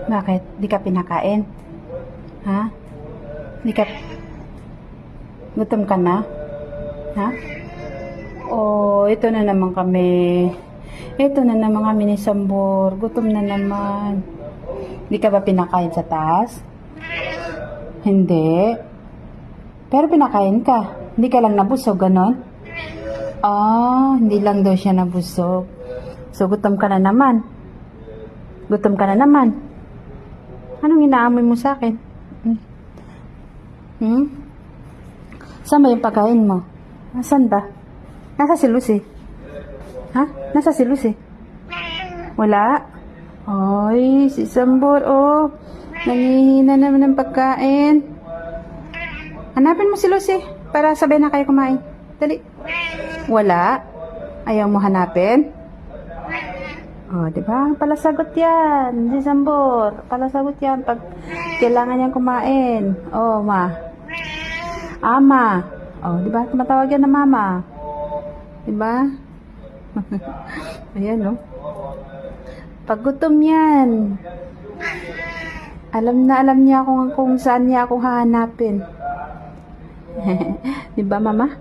Bakit? Di ka pinakain? Ha? Di ka... Gutom ka na? Ha? Oh, ito na naman kami. Ito na naman kami ni Sambor. Gutom na naman. Di ka ba pinakain sa taas? Hindi. Pero pinakain ka. Hindi ka lang nabusog, ganon? Ah, hindi lang daw siya nabusog. So, gutom ka na naman. Gutom ka na naman. Anong inaamoy mo sa akin? Saan ba yung pagkain mo? Nasaan ba? Nasa si Lucy. Ha? Nasa si Lucy? Wala? Ay, si Sambor, oh. Nangihina naman ng pagkain. Hanapin mo si Lucy para sabay na kayo kumain. Dali. Wala? Ayaw mo hanapin? Oh, di ba? Palasagot yan. Si Sambor. Palasagot yan pag kailangan niyang kumain. Oh, ma. Ama. Oh, di ba? Tumatawag yan na mama. Di ba? Ayan, oh. Pag gutom yan. Alam niya kung saan niya ako hahanapin. Di ba, mama?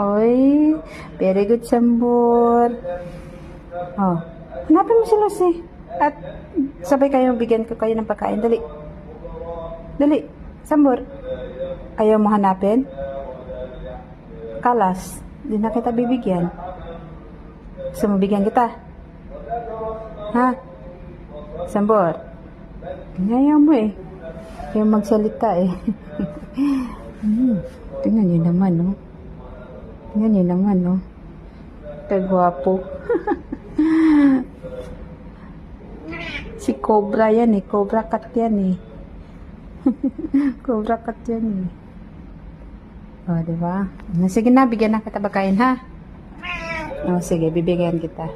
Oy, very good, Sambor. Oh, hanapin mo si Lucy. At sabay kayo, bigyan ko kayo ng pagkain. Dali. Dali, Sambor. Ayaw mo hanapin? Kalas, di na kita bibigyan. Gusto mo bigyan kita? Ha? Sambor. Ayaw mo eh. Ayaw magsalita eh. Tingnan niyo naman, no? Tingnan niyo naman, no? Kagwapo. Si Cobra yan eh. Cobra Cat yan eh. Cobra Cat yan eh. O, diba? Sige na, bigyan na kita pagkain, ha? O, sige, bibigyan kita.